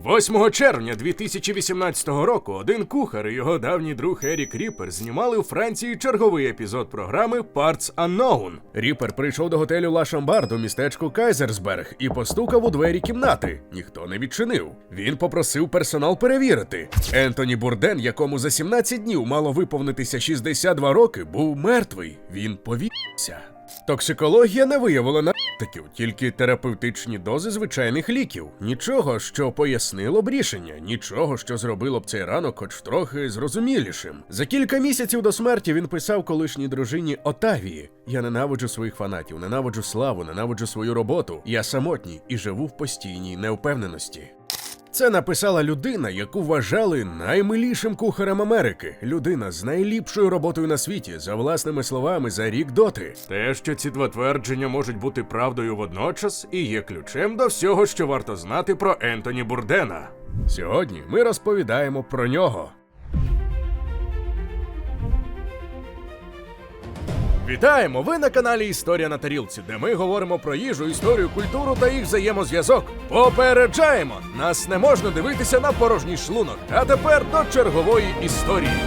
8 червня 2018 року один кухар і його давній друг Ерік Ріпер знімали у Франції черговий епізод програми Parts Unknown. Ріпер прийшов до готелю Ла Шамбард у містечку Кайзерсберг і постукав у двері кімнати. Ніхто не відчинив. Він попросив персонал перевірити. Ентоні Бурден, якому за 17 днів мало виповнитися 62 роки, був мертвий. Він повісився. Токсикологія не виявила наркотиків, тільки терапевтичні дози звичайних ліків. Нічого, що пояснило б рішення, нічого, що зробило б цей ранок хоч трохи зрозумілішим. За кілька місяців до смерті він писав колишній дружині Отавії: «Я ненавиджу своїх фанатів, ненавиджу славу, ненавиджу свою роботу. Я самотній і живу в постійній невпевненості». Це написала людина, яку вважали наймилішим кухарем Америки. Людина з найліпшою роботою на світі, за власними словами, за рік доти. Те, що ці два твердження можуть бути правдою водночас, і є ключем до всього, що варто знати про Ентоні Бурдена. Сьогодні ми розповідаємо про нього. Вітаємо! Ви на каналі Історія на тарілці, де ми говоримо про їжу, історію, культуру та їх взаємозв'язок. Попереджаємо! Нас не можна дивитися на порожній шлунок. А тепер до чергової історії.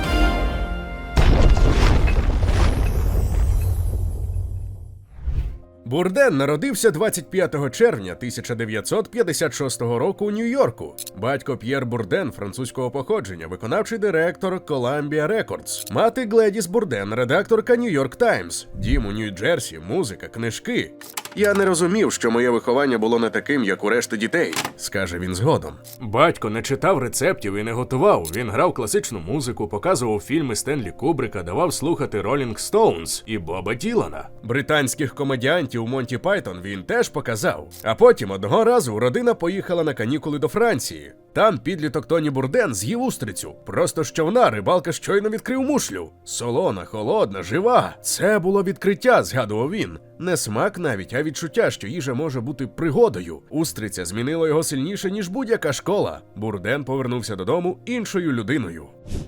Бурден народився 25 червня 1956 року у Нью-Йорку. Батько П'єр Бурден французького походження, виконавчий директор Columbia Records. Мати Гледіс Бурден, редакторка New York Times. Дім у Нью-Джерсі, музика, книжки. «Я не розумів, що моє виховання було не таким, як у решти дітей», – скаже він згодом. Батько не читав рецептів і не готував. Він грав класичну музику, показував фільми Стенлі Кубрика, давав слухати Rolling Stones і Боба Ділана. Британських комедіантів Монті Пайтон він теж показав. А потім одного разу родина поїхала на канікули до Франції. Там підліток Тоні Бурден з'їв устрицю. Просто з човна рибалка щойно відкрив мушлю. Солона, холодна, жива. Це було відкриття, згадував він. Не смак навіть, а відчуття, що їжа може бути пригодою. Устриця змінила його сильніше, ніж будь-яка школа. Бурден повернувся додому іншою людиною.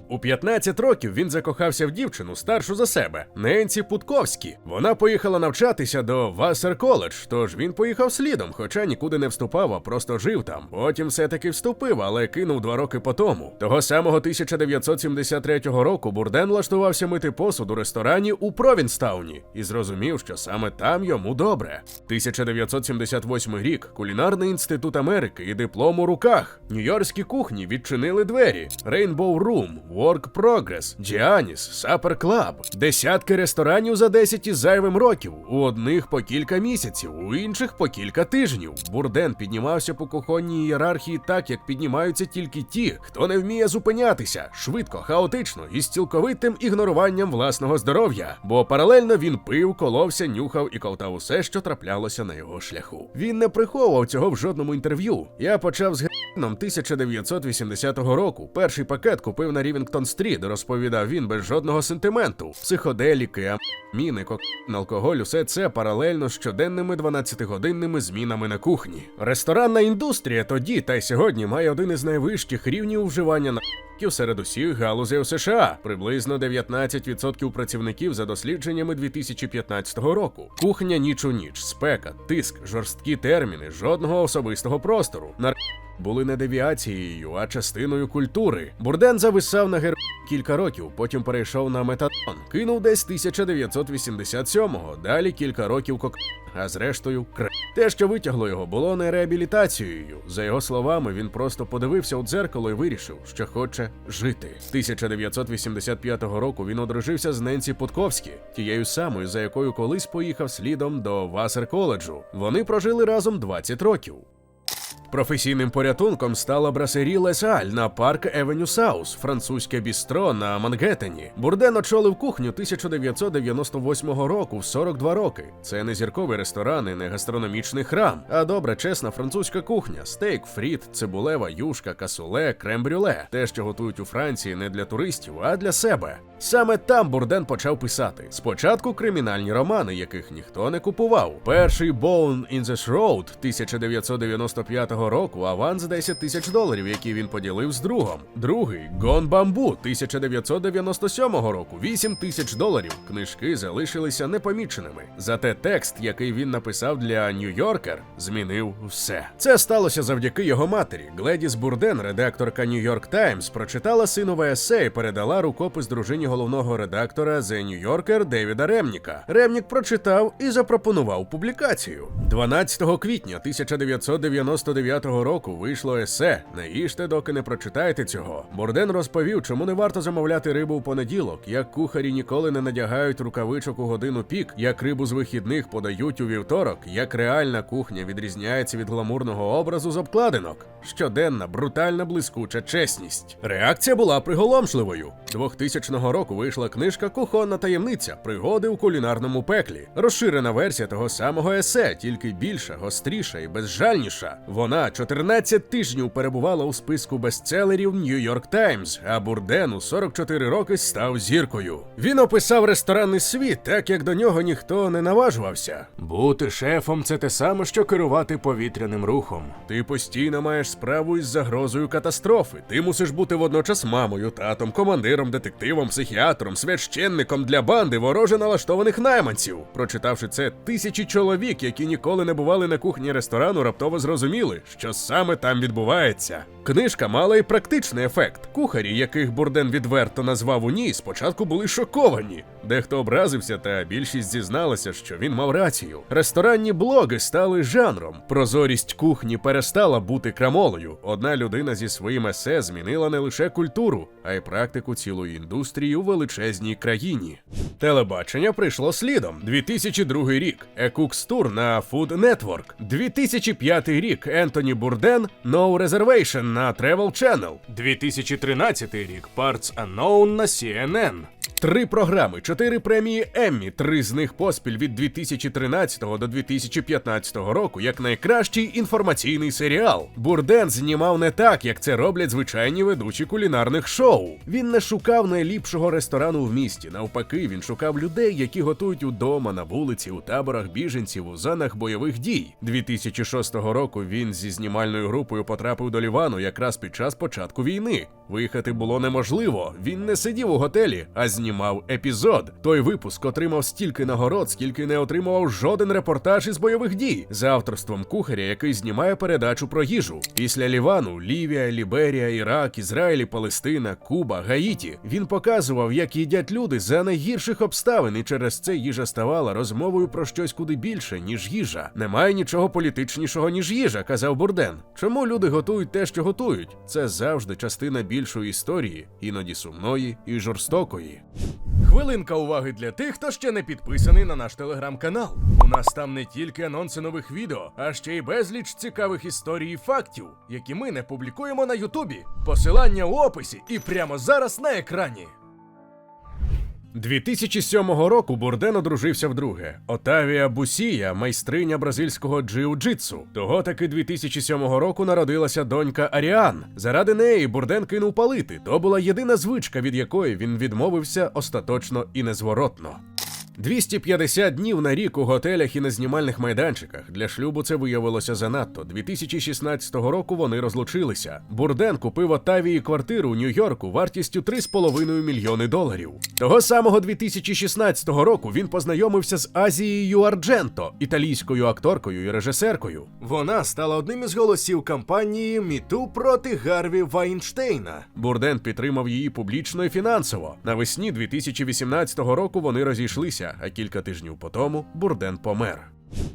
У 15 років він закохався в дівчину, старшу за себе, Ненсі Путковські. Вона поїхала навчатися до Вассер Коледж, тож він поїхав слідом, хоча нікуди не вступав, а просто жив там. Потім все-таки вступив, але кинув 2 роки по тому. Того самого 1973 року Бурден влаштувався мити посуд у ресторані у Провінстауні і зрозумів, що саме там йому добре. 1978 рік, Кулінарний інститут Америки і диплом у руках. Нью-Йоркські кухні відчинили двері. Rainbow Room, Work Progress, Giannis, Supper Club. Десятки ресторанів за 10 із зайвим років. У одних по кілька місяців, у інших по кілька тижнів. Бурден піднімався по кухонній ієрархії так, як піднімаються тільки ті, хто не вміє зупинятися. Швидко, хаотично і з цілковитим ігноруванням власного здоров'я. Бо паралельно він пив, коловся, нюхав і ковтав усе, що траплялося на його шляху. Він не приховував цього в жодному інтерв'ю. «Я почав з героїном 1980 року. Перший пакет купив на Рівінгтон-стріт», – розповідав він без жодного сентименту. Психоделіки, амфетаміни, кокаїн, алкоголь – усе це паралельно з щоденними 12-годинними змінами на кухні. Ресторанна індустрія тоді та й сьогодні має один із найвищих рівнів вживання наркотиків серед усіх галузей у США. Приблизно 19% працівників за дослідженнями 2015 року. Кухня ніч у ніч, спека, тиск, жорсткі терміни, жодного особистого простору. Були не девіацією, а частиною культури. Бурден зависав на героїні кілька років, потім перейшов на метадон. Кинув десь 1987-го, далі кілька років а зрештою Те, що витягло його, було не реабілітацією. За його словами, він просто подивився у дзеркало і вирішив, що хоче жити. 1985 року він одружився з Ненсі Путковські, тією самою, за якою колись поїхав слідом до Вассер Коледжу. Вони прожили разом 20 років. Професійним порятунком стала брасері Лесаль на Парк Евеню Саус, французьке бістро на Мангеттені. Бурден очолив кухню 1998 року в 42 роки. Це не зірковий ресторан і не гастрономічний храм, а добра, чесна французька кухня. Стейк, фріт, цибулева юшка, касуле, крем-брюле. Те, що готують у Франції не для туристів, а для себе. Саме там Бурден почав писати. Спочатку кримінальні романи, яких ніхто не купував. Перший Bone in the Throat 1995 1995 року аванс $10 000, який він поділив з другом. Другий – Gone Bamboo 1997 року, $8 000. Книжки залишилися непоміченими. Зате текст, який він написав для Нью-Йоркер, змінив все. Це сталося завдяки його матері. Гледіс Бурден, редакторка New York Times, прочитала синове есе і передала рукопис дружині головного редактора The New Yorker Девіда Ремніка. Ремнік прочитав і запропонував публікацію. 12 квітня 1999 року вийшло есе «Не їжте, доки не прочитаєте цього». Бурден розповів, чому не варто замовляти рибу в понеділок, як кухарі ніколи не надягають рукавичок у годину пік, як рибу з вихідних подають у вівторок, як реальна кухня відрізняється від гламурного образу з обкладинок. Щоденна, брутальна, блискуча чесність. Реакція була приголомшливою. 2000 року вийшла книжка «Кухонна таємниця. Пригоди у кулінарному пеклі». Розширена версія того самого есе, тільки більша, гостріша і безжальніша. Вона 14 тижнів перебувала у списку бестселерів New York Times, а Бурден у 44 роки став зіркою. Він описав ресторанний світ так, як до нього ніхто не наважувався. Бути шефом – це те саме, що керувати повітряним рухом. Ти постійно маєш справу із загрозою катастрофи. Ти мусиш бути водночас мамою, татом, командиром, детективом, психіатром, священником для банди вороже налаштованих найманців. Прочитавши це, тисячі чоловік, які ніколи не бували на кухні ресторану, раптово зрозуміли, що саме там відбувається. Книжка мала і практичний ефект. Кухарі, яких Бурден відверто назвав у ній, спочатку були шоковані. Дехто образився, та більшість зізналася, що він мав рацію. Ресторанні блоги стали жанром. Прозорість кухні перестала бути крамолою. Одна людина зі своїм есе змінила не лише культуру, а й практику цілої індустрії у величезній країні. Телебачення прийшло слідом. 2002 рік – A Cook's Tour на Food Network. 2005 рік – Ентоні Бурден No Reservation на Travel Channel. 2013 рік – Parts Unknown на CNN. 3 програми, 4 премії Еммі, 3 з них поспіль від 2013 до 2015 року як найкращий інформаційний серіал. Бурден знімав не так, як це роблять звичайні ведучі кулінарних шоу. Він не шукав найліпшого ресторану в місті, навпаки, він шукав людей, які готують удома, на вулиці, у таборах біженців, у зонах бойових дій. 2006 року він зі знімальною групою потрапив до Лівану якраз під час початку війни. Виїхати було неможливо, він не сидів у готелі, а знімав епізод. Той випуск отримав стільки нагород, скільки не отримував жоден репортаж із бойових дій, за авторством кухаря, який знімає передачу про їжу. Після Лівану – Лівія, Ліберія, Ірак, Ізраїль, Палестина, Куба, Гаїті. Він показував, як їдять люди за найгірших обставин, і через це їжа ставала розмовою про щось куди більше, ніж їжа. Немає нічого політичнішого, ніж їжа, казав Бурден. Чому люди готують те, що готують? Це завжди частина більшої історії, іноді сумної і жорстокої. Хвилинка уваги для тих, хто ще не підписаний на наш телеграм-канал. У нас там не тільки анонси нових відео, а ще й безліч цікавих історій і фактів, які ми не публікуємо на Ютубі. Посилання у описі і прямо зараз на екрані. 2007 року Бурден одружився вдруге. Отавія Бусія – майстриня бразильського джиу-джитсу. Того таки 2007 року народилася донька Аріан. Заради неї Бурден кинув палити. То була єдина звичка, від якої він відмовився остаточно і незворотно. 250 днів на рік у готелях і на знімальних майданчиках. Для шлюбу це виявилося занадто. 2016 року вони розлучилися. Бурден купив Отавії квартиру у Нью-Йорку вартістю $3,5 мільйони. Того самого 2016 року він познайомився з Азією Ардженто, італійською акторкою і режисеркою. Вона стала одним із голосів кампанії «Міту проти Гарві Вайнштейна». Бурден підтримав її публічно і фінансово. Навесні 2018 року вони розійшлися, а кілька тижнів по тому Бурден помер.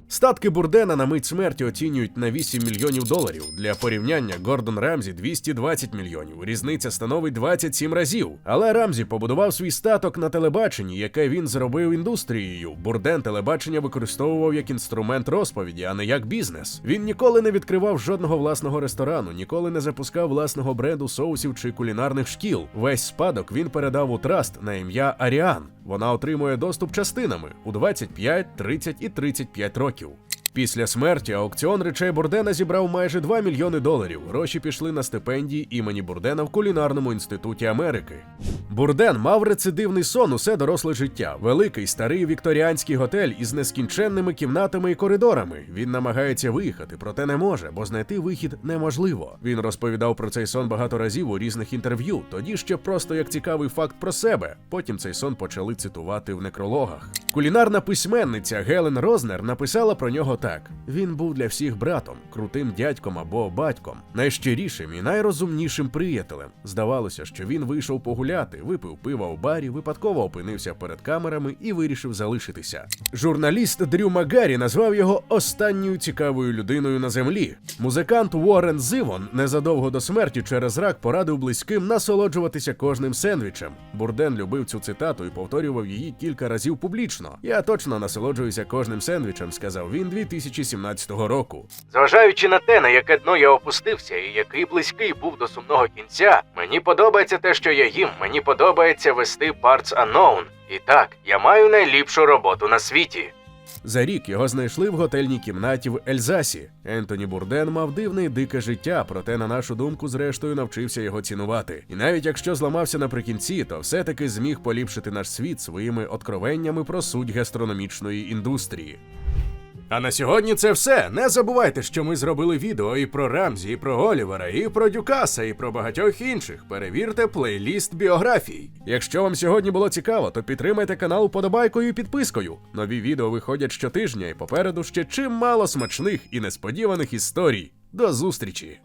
Статки Бурдена на мить смерті оцінюють на $8 мільйонів. Для порівняння, Гордон Рамзі – 220 мільйонів. Різниця становить 27 разів. Але Рамзі побудував свій статок на телебаченні, яке він зробив індустрією. Бурден телебачення використовував як інструмент розповіді, а не як бізнес. Він ніколи не відкривав жодного власного ресторану, ніколи не запускав власного бренду соусів чи кулінарних шкіл. Весь спадок він передав у траст на ім'я Аріан. Вона отримує доступ частинами у 25, 30 і 35 років. Після смерті аукціон речей Бурдена зібрав майже $2 мільйони. Гроші пішли на стипендії імені Бурдена в Кулінарному інституті Америки. Бурден мав рецидивний сон усе доросле життя. Великий, старий вікторіанський готель із нескінченними кімнатами і коридорами. Він намагається виїхати, проте не може, бо знайти вихід неможливо. Він розповідав про цей сон багато разів у різних інтерв'ю, тоді ще просто як цікавий факт про себе. Потім цей сон почали цитувати в некрологах. Кулінарна письменниця Гелен Рознер написала про нього так: він був для всіх братом, крутим дядьком або батьком, найщирішим і найрозумнішим приятелем. Здавалося, що він вийшов погуляти, випив пива у барі, випадково опинився перед камерами і вирішив залишитися. Журналіст Дрю Макгарі назвав його останньою цікавою людиною на землі. Музикант Уоррен Зивон незадовго до смерті через рак порадив близьким насолоджуватися кожним сендвічем. Бурден любив цю цитату і повторював її кілька разів публічно. «Я точно насолоджуюся кожним сендвічем», – сказав він 2017 року. Зважаючи на те, на яке дно я опустився і який близький був до сумного кінця, мені подобається те, що я їм, мені подобається вести Parts Unknown. І так, я маю найліпшу роботу на світі. За рік його знайшли в готельній кімнаті в Ельзасі. Ентоні Бурден мав дивне і дике життя, проте, на нашу думку, зрештою навчився його цінувати. І навіть якщо зламався наприкінці, то все-таки зміг поліпшити наш світ своїми откровеннями про суть гастрономічної індустрії. А на сьогодні це все. Не забувайте, що ми зробили відео і про Рамзі, і про Олівера, і про Дюкаса, і про багатьох інших. Перевірте плейліст біографій. Якщо вам сьогодні було цікаво, то підтримайте канал вподобайкою і підпискою. Нові відео виходять щотижня, і попереду ще чимало смачних і несподіваних історій. До зустрічі!